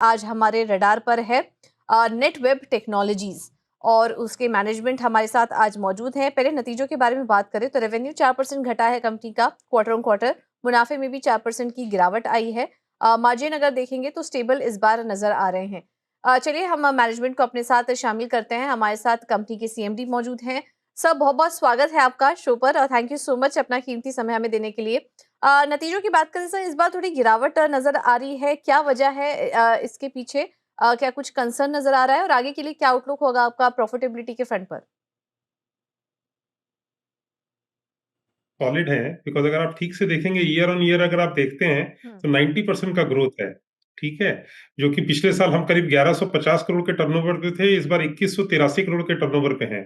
आज हमारे रडार पर है नेटवेब टेक्नोलॉजीज और उसके मैनेजमेंट हमारे साथ आज मौजूद हैं। पहले नतीजों के बारे में बात करें तो रेवेन्यू 4% घटा है कंपनी का क्वार्टर ऑन क्वार्टर। मुनाफे में भी 4% की गिरावट आई है। मार्जिन अगर देखेंगे तो स्टेबल इस बार नजर आ रहे हैं। चलिए हम मैनेजमेंट को अपने साथ शामिल करते हैं। हमारे साथ कंपनी के सीएमडी मौजूद हैं। सर, बहुत बहुत स्वागत है आपका शो पर और थैंक यू सो मच अपना कीमती समय हमें देने के लिए। नतीजों की बात करें सर, इस बार थोड़ी गिरावट नजर आ रही है, क्या वजह है इसके पीछे? क्या कुछ कंसर्न नजर आ रहा है और आगे के लिए क्या आउटलुक होगा आपका प्रॉफिटेबिलिटी के फ्रंट पर? सॉलिड है। बिकॉज अगर आप ठीक से देखेंगे ईयर ऑन ईयर अगर आप देखते हैं हम्म। तो 90% का ग्रोथ है। ठीक है। जो कि पिछले साल हम करीब 1150 करोड़ के टर्नओवर पे थे, इस बार 2183 करोड़ के टर्नओवर पे हैं।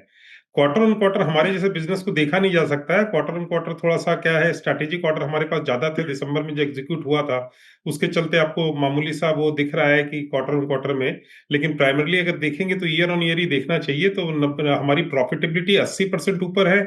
क्वार्टर ऑन क्वार्टर हमारे जैसे बिजनेस को देखा नहीं जा सकता है। क्वार्टर ऑन क्वार्टर थोड़ा सा क्या है, स्ट्रैटेजिक ऑर्डर हमारे पास ज्यादा थे दिसंबर में जो एग्जीक्यूट हुआ था, उसके चलते आपको मामूली सा वो दिख रहा है कि क्वार्टर ऑन क्वार्टर में। लेकिन प्राइमरली अगर देखेंगे तो ईयर ऑन ईयर ही देखना चाहिए। तो हमारी प्रॉफिटेबिलिटी 80% ऊपर है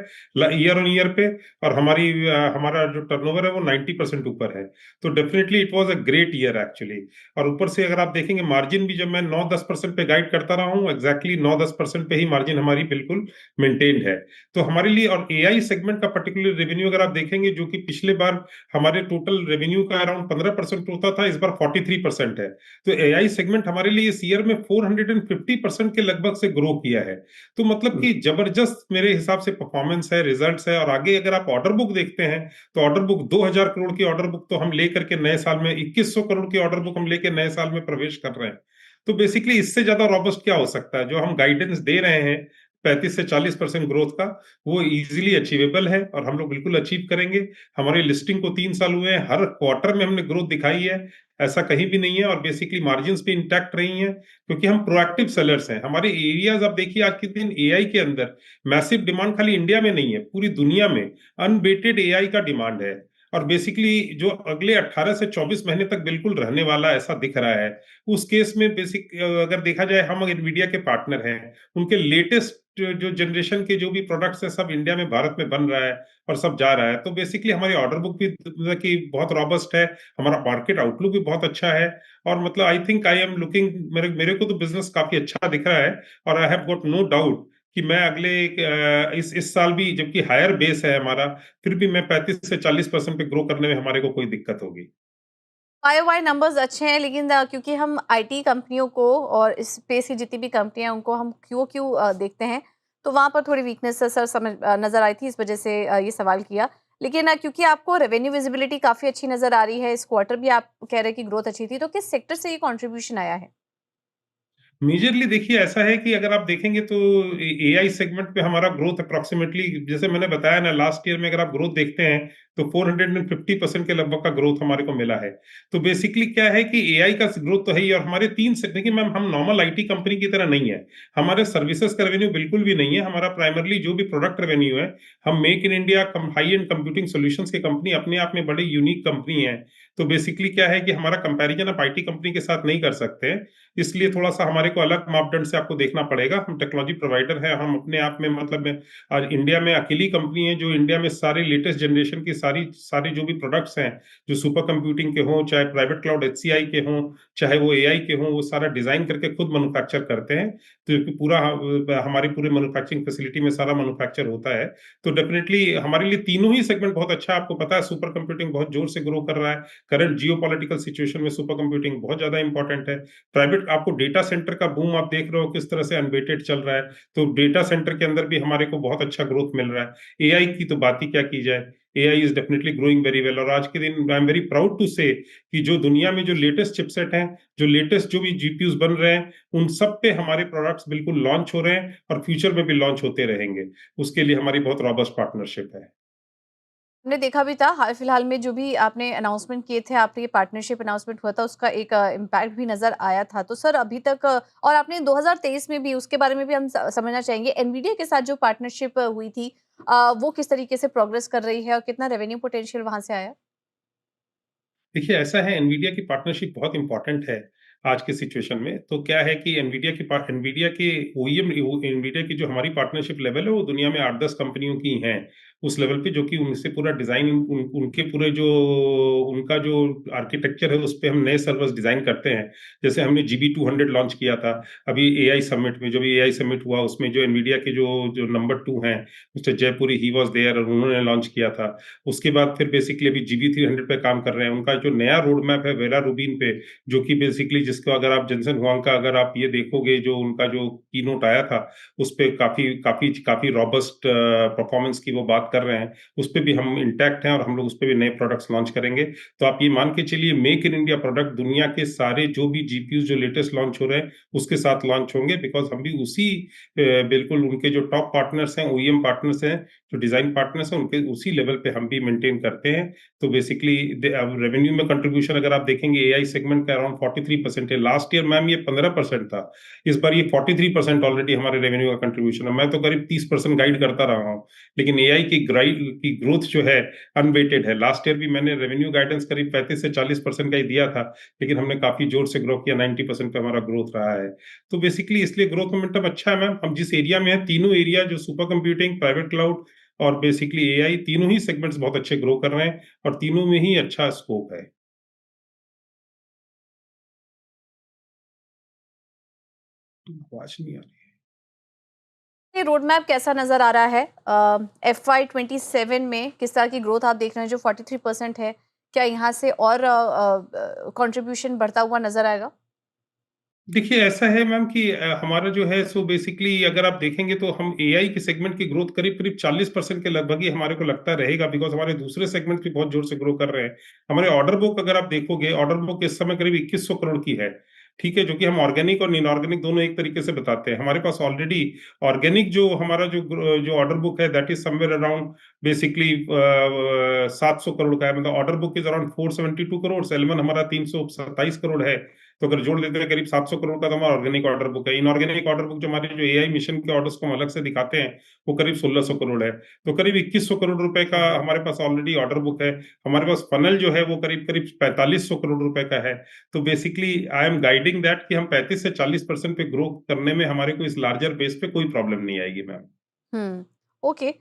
ईयर ऑन ईयर पे। और हमारा जो टर्नओवर है वो 90% ऊपर है। तो definitely it was a great year actually. और ऊपर से अगर आप देखेंगे मार्जिन भी, जब मैं 9-10% पे गाइड करता रहा हूँ, एग्जैक्टली 9-10% पे ही मार्जिन हमारी बिल्कुल मेंटेन्ड है। तो हमारे लिए, और एआई सेगमेंट का पर्टिकुलर रेवेन्यू अगर आप देखेंगे, जो कि पिछले बार हमारे टोटल रेवेन्यू का अराउंड 15% होता था, इस बार 43% है। तो एआई सेगमेंट हमारे लिए इस ईयर में 450% के लगभग से ग्रो किया है। तो मतलब कि जबरदस्त मेरे हिसाब से परफॉर्मेंस है, रिजल्ट्स है। और आगे अगर आप ऑर्डर बुक देखते हैं तो ऑर्डर बुक 2000 करोड़ की ऑर्डर बुक तो हम लेकर के नए साल में 2100 करोड़ की ऑर्डर बुक हम लेकर नए साल में प्रवेश कर रहे हैं। तो बेसिकली इससे ज्यादा रॉबस्ट क्या हो सकता है? जो हम गाइडेंस दे रहे हैं 35 से 40% ग्रोथ का, वो इजीली अचीवेबल है और हम लोग बिल्कुल अचीव करेंगे। हमारी लिस्टिंग को 3 साल हुए हैं, हर क्वार्टर में हमने ग्रोथ दिखाई है, ऐसा कहीं भी नहीं है। और बेसिकली मार्जिन्स भी इंटैक्ट रही हैं, क्योंकि हम प्रोएक्टिव सेलर्स हैं। हमारे एरियाज आप देखिए, आज के दिन एआई के अंदर मैसिव डिमांड खाली इंडिया में नहीं है, पूरी दुनिया में अनबेटेड एआई का डिमांड है। और बेसिकली जो अगले 18 से 24 महीने तक बिल्कुल रहने वाला ऐसा दिख रहा है। उस केस में बेसिक अगर देखा जाए, हम एनवीडिया के पार्टनर हैं। उनके लेटेस्ट जो जनरेशन के जो भी प्रोडक्ट्स है सब इंडिया में, भारत में बन रहा है और सब जा रहा है। तो बेसिकली हमारी ऑर्डर बुक भी मतलब कि बहुत रॉबस्ट है। हमारा मार्केट आउटलुक भी बहुत अच्छा है। और मतलब I think I am looking, मेरे मेरे को तो बिजनेस काफी अच्छा दिख रहा है। और I have got no doubt कि मैं अगले इस साल भी, जबकि हायर बेस है हमारा, फिर भी मैं 35 से 40% पे ग्रो करने में हमारे को कोई दिक्कत होगी। वाई वाई नंबर्स अच्छे हैं, लेकिन क्योंकि हम आईटी कंपनियों को और इस स्पेस की जितनी भी कंपनियां हैं उनको हम क्यों क्यों देखते हैं, तो वहां पर थोड़ी वीकनेस सर समझ नजर आई थी, इस वजह से ये सवाल किया। लेकिन क्योंकि आपको रेवेन्यू विजिबिलिटी काफी अच्छी नजर आ रही है, इस क्वार्टर भी आप कह रहे हैं कि ग्रोथ अच्छी थी, तो किस सेक्टर से ये कॉन्ट्रीब्यूशन आया है? मेजरली देखिए ऐसा है कि अगर आप देखेंगे तो एआई सेगमेंट पे हमारा ग्रोथ अप्रोक्सीमेटली, जैसे मैंने बताया ना, लास्ट ईयर में अगर आप ग्रोथ देखते हैं तो 450% के लगभग का ग्रोथ हमारे को मिला है। तो बेसिकली क्या है कि एआई का ग्रोथ तो है ही। और हमारे तीन से देखिए मैम, हम नॉर्मल आईटी कंपनी की तरह नहीं है। हमारे सर्विसेज का रेवेन्यू बिल्कुल भी नहीं है। हमारा प्राइमरली जो भी प्रोडक्ट रेवेन्यू है, हम make in India high and computing solutions की कंपनी अपने आप में बड़ी यूनिक कंपनी है। तो बेसिकली क्या है कि हमारा कंपैरिजन आप आईटी कंपनी के साथ नहीं कर सकते, इसलिए थोड़ा सा हमारे को अलग मापदंड से आपको देखना पड़ेगा। हम टेक्नोलॉजी प्रोवाइडर है, हम अपने आप में मतलब में आज इंडिया में अकेली कंपनी है जो इंडिया में सारी लेटेस्ट जनरेशन की सारी सारी जो भी प्रोडक्ट्स हैं, जो सुपर कंप्यूटिंग के हों, चाहे प्राइवेट क्लाउड एचसीआई के हों, चाहे वो एआई के हों, वो सारा डिजाइन करके खुद मैन्युफैक्चर करते हैं। तो पूरा हमारी पूरे मैन्युफैक्चरिंग फैसिलिटी में सारा मैन्युफैक्चर होता है। तो डेफिनेटली हमारे लिए तीनों ही सेगमेंट बहुत अच्छा है। आपको पता है सुपर कंप्यूटिंग बहुत जोर से ग्रो कर रहा है। करंट जियो पॉलिटिकल सिचुएशन में सुपर कंप्यूटिंग बहुत ज्यादा इंपॉर्टेंट है। प्राइवेट आपको डेटा सेंटर का बूम आप देख रहे हो किस तरह से अनवेटेड चल रहा है। तो डेटा सेंटर के अंदर भी हमारे को बहुत अच्छा ग्रोथ मिल रहा है। एआई की तो बात ही क्या की जाए। AI is definitely growing very well. और आज के दिन I am very proud to say कि जो दुनिया में जो लेटेस्ट चिपसेट हैं, जो लेटेस्ट जो भी जीपीयूज बन रहे हैं, उन सब पे हमारे प्रोडक्ट्स बिल्कुल लॉन्च हो रहे हैं और फ्यूचर में भी लॉन्च होते रहेंगे। उसके लिए हमारी बहुत रॉबस्ट पार्टनरशिप है। हमने देखा भी था हाल फिलहाल में जो भी आपने अनाउंसमेंट किए थे, आपने ये पार्टनरशिप अनाउंसमेंट हुआ था, उसका एक इम्पैक्ट भी नज़र आया था। तो सर अभी तक और आपने 2023 में भी उसके बारे में भी हम समझना चाहेंगे, एनवीडिया के साथ जो पार्टनरशिप हुई थी, वो किस तरीके से प्रोग्रेस कर रही है और कितना रेवेन्यू पोटेंशियल वहां से आया? देखिए ऐसा है, एनवीडिया की पार्टनरशिप बहुत इंपॉर्टेंट है आज के सिचुएशन में। तो क्या है कि एनवीडिया के ओईएम, एनवीडिया की जो हमारी पार्टनरशिप लेवल है वो दुनिया में 8-10 कंपनियों की हैं। उस लेवल पे, जो कि उनसे पूरा डिज़ाइन उनके पूरे जो उनका जो आर्किटेक्चर है, उस पे हम नए सर्वर्स डिज़ाइन करते हैं। जैसे हमने GB200 लॉन्च किया था अभी एआई समिट में, जो भी एआई समिट हुआ उसमें जो एनवीडिया के जो नंबर 2 हैं, mister Jaipuri, he was there और उन्होंने लॉन्च किया था। उसके बाद फिर बेसिकली अभी GB300 पे काम कर रहे हैं। उनका जो नया रोड मैप है वेरा रूबीन पे, जो कि बेसिकली जिसको अगर आप जेनसेन हुआंग का अगर आप ये देखोगे, जो उनका जो कीनोट आया था, उस पे काफ़ी काफ़ी काफ़ी रॉबस्ट परफॉर्मेंस की वो बात कर रहे हैं। उस पे भी हम इंटैक्ट हैं और हम लोग उस पे भी नए प्रोडक्ट्स लॉन्च करेंगे। तो आप ये मान के चलिए, मेक इन इंडिया प्रोडक्ट दुनिया के सारे जो भी जीपीयू जो लेटेस्ट लॉन्च हो रहे हैं उसके साथ लॉन्च होंगे, बिकॉज हम भी उसी बिल्कुल उनके जो टॉप पार्टनर्स हैं, ओईएम पार्टनर्स हैं, जो डिजाइन पार्टनर्स हैं, उनके उसी लेवल पे हम भी मेंटेन करते हैं। तो बेसिकली रेवेन्यू में कंट्रीब्यूशन अगर आप देखेंगे एआई सेगमेंट का अराउंड 43% है। लास्ट ईयर मैम ये 15% था, इस बार ये 43% ऑलरेडी हमारे रेवेन्यू का कंट्रीब्यूशन है। मैं तो करीब 30% गाइड करता रहा हूँ, लेकिन एआई की ग्रोथ जो है अनवेटेड है। लास्ट ईयर भी मैंने रेवेन्यू गाइडेंस करीब 35 से 40% का ही दिया था, लेकिन हमने काफी जोर से ग्रो किया, 90% पे हमारा ग्रोथ रहा है। तो बेसिकली इसलिए ग्रोथ मोमेंटम अच्छा है मैम। हम जिस एरिया में है, तीनों एरिया जो सुपर कंप्यूटिंग, प्राइवेट क्लाउड और बेसिकली एआई, तीनों ही सेगमेंट्स बहुत अच्छे ग्रो कर रहे हैं और तीनों में ही अच्छा स्कोप है। आवाज नहीं आ रही। ये रोड मैप कैसा नज़र आ रहा है? FY27 में किस तरह की ग्रोथ आप देख रहे हैं जो 43% है? क्या यहाँ से और कंट्रीब्यूशन बढ़ता हुआ नज़र आएगा? देखिए ऐसा है मैम कि हमारा जो है सो बेसिकली अगर आप देखेंगे तो हम एआई के सेगमेंट की ग्रोथ करीब करीब 40% के लगभग ही हमारे को लगता रहेगा, बिकॉज हमारे दूसरे सेगमेंट भी बहुत जोर से ग्रो कर रहे हैं। हमारे ऑर्डर बुक अगर आप देखोगे, ऑर्डर बुक इस समय करीब 2100 करोड़ की है। ठीक है, जो कि हम ऑर्गेनिक और इनऑर्गेनिक दोनों एक तरीके से बताते हैं। हमारे पास ऑलरेडी ऑर्गेनिक जो हमारा जो ऑर्डर बुक है, that is somewhere around basically 700 crore का है। मतलब order book is around 472 crore, Elman हमारा 327 करोड़ है। तो अगर जोड़ देते हैं करीब 700 करोड़ का तो हमारा ऑर्गेनिक ऑर्डर बुक है। इनऑर्गेनिक ऑर्डर बुक जो हमारे जो एआई मिशन के ऑर्डर्स को हम अलग से दिखाते हैं, वो करीब 1600 करोड़ है। तो करीब 2100 करोड़ रुपए का हमारे पास ऑलरेडी ऑर्डर बुक है। हमारे पास फनल जो है वो करीब करीब 4500 करोड़ रुपए का है। तो basically I am guiding that कि हम 35 से 40% पे ग्रो करने में हमारे को इस लार्जर बेस पे कोई प्रॉब्लम नहीं आएगी मैम। हुँ, ओके।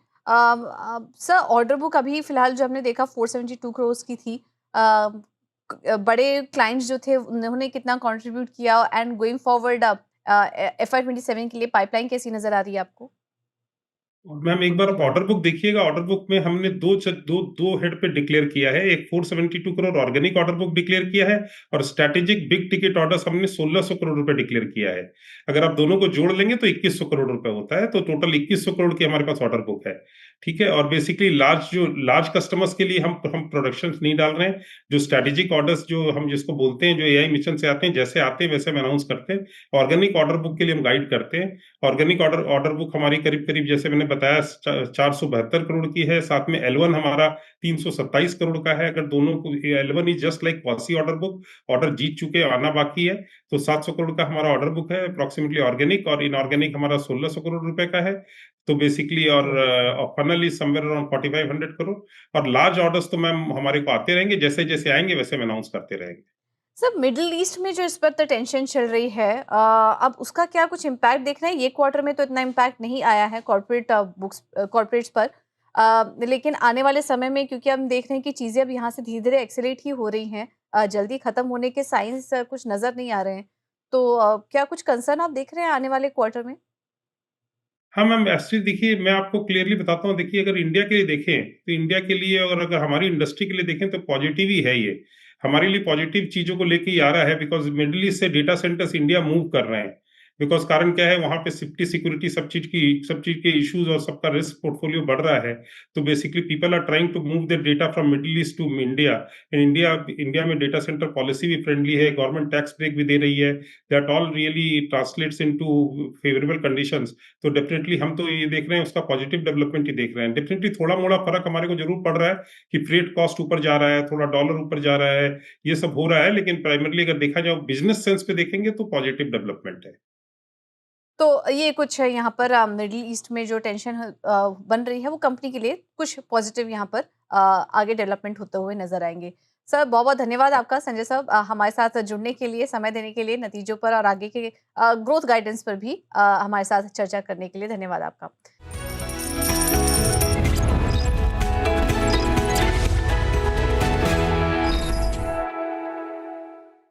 सर ऑर्डर बुक अभी फ़िलहाल जो हमने देखा 472 करोड़ की थी। बड़े क्लाइंट्स जो थे उन्होंने कितना कंट्रीब्यूट किया एंड गोइंग फॉरवर्ड FY27 के लिए पाइपलाइन कैसी नज़र आ रही है आपको? मैम एक बार आप ऑर्डर बुक देखिएगा, ऑर्डर बुक में हमने दो हेड पे डिक्लेयर किया है। एक 472 crore organic order book declare किया है और स्ट्रैटेजिक बिग टिकट ऑर्डर्स हमने 1600 करोड़ रुपए डिक्लेयर किया है। अगर आप दोनों को जोड़ लेंगे तो 2100 करोड़ रुपए होता है। तो टोटल 2100 करोड़ की हमारे पास ऑर्डर बुक है। ठीक है, और बेसिकली लार्ज कस्टमर्स के लिए हम प्रोडक्शन नहीं डाल रहे हैं। जो स्ट्रैटेजिक ऑर्डर्स जो हम जिसको बोलते हैं, जो एआई मिशन से आते हैं, जैसे आते हैं वैसे हम अनाउंस करते हैं। ऑर्गेनिक ऑर्डर बुक के लिए हम गाइड करते हैं। ऑर्गेनिक ऑर्डर बुक हमारी करीब करीब जैसे मैंने बताया 472 करोड़ की है। साथ में L1 हमारा 327 करोड़ का है। अगर दोनों को, L1 is just like quasi order book, order जीत चुके आना बाकी है। तो 700 करोड़ का हमारा ऑर्डर बुक है अप्रोक्सीमेटली ऑर्गेनिक, और इनऑर्गेनिक हमारा 1600 करोड़ रुपए का है। तो बेसिकली और funnel is somewhere around 4500 crore. और लार्ज ऑर्डर्स तो मैम हमारे को आते रहेंगे, जैसे जैसे आएंगे वैसे हम अनाउंस करते रहेंगे। सर मिडल ईस्ट में जो इस वक्त टेंशन चल रही है, अब उसका क्या कुछ इम्पैक्ट देख रहे हैं? ये क्वार्टर में तो इतना इम्पैक्ट नहीं आया है कॉर्पोरेट्स पर, लेकिन आने वाले समय में क्योंकि हम देख रहे हैं कि चीज़ें अब यहाँ से धीरे धीरे एक्सेलेरेट ही हो रही हैं, जल्दी खत्म होने के साइंस कुछ नज़र नहीं आ रहे हैं। तो क्या कुछ कंसर्न आप देख रहे हैं आने वाले क्वार्टर में? हाँ मैम, एक्चुअली देखिए मैं आपको क्लियरली बताता हूँ। देखिए अगर इंडिया के लिए देखें तो इंडिया के लिए, और अगर हमारी इंडस्ट्री के लिए देखें तो पॉजिटिव ही है ये। हमारे लिए पॉजिटिव चीजों को लेके ही आ रहा है, बिकॉज मिडिल ईस्ट से डेटा सेंटर्स इंडिया मूव कर रहे हैं। बिकॉज कारण क्या है, वहां पे सेफ्टी सिक्योरिटी सब चीज के इश्यूज और सबका रिस्क पोर्टफोलियो बढ़ रहा है। तो basically people are trying to move the data from Middle East to India. India में डेटा सेंटर पॉलिसी भी फ्रेंडली है, गवर्नमेंट टैक्स ब्रेक भी दे रही है। That all really translates into favourable conditions. तो डेफिनेटली हम तो ये देख रहे हैं, उसका पॉजिटिव डेवलपमेंट ही देख रहे हैं। डेफिनेटली थोड़ा मोड़ा फर्क हमारे को जरूर पड़ रहा है कि फ्रेट कॉस्ट ऊपर जा रहा है, थोड़ा डॉलर ऊपर जा रहा है, ये सब हो रहा है। लेकिन प्राइमरली अगर देखा जाए बिजनेस सेंस पे देखेंगे तो पॉजिटिव डेवलपमेंट है। तो ये कुछ है यहाँ पर मिडल ईस्ट में जो टेंशन बन रही है वो कंपनी के लिए कुछ पॉजिटिव यहाँ पर आगे डेवलपमेंट होते हुए नजर आएंगे। सर बहुत बहुत धन्यवाद आपका संजय साहब, हमारे साथ जुड़ने के लिए, समय देने के लिए, नतीजों पर और आगे के ग्रोथ गाइडेंस पर भी हमारे साथ चर्चा करने के लिए धन्यवाद आपका।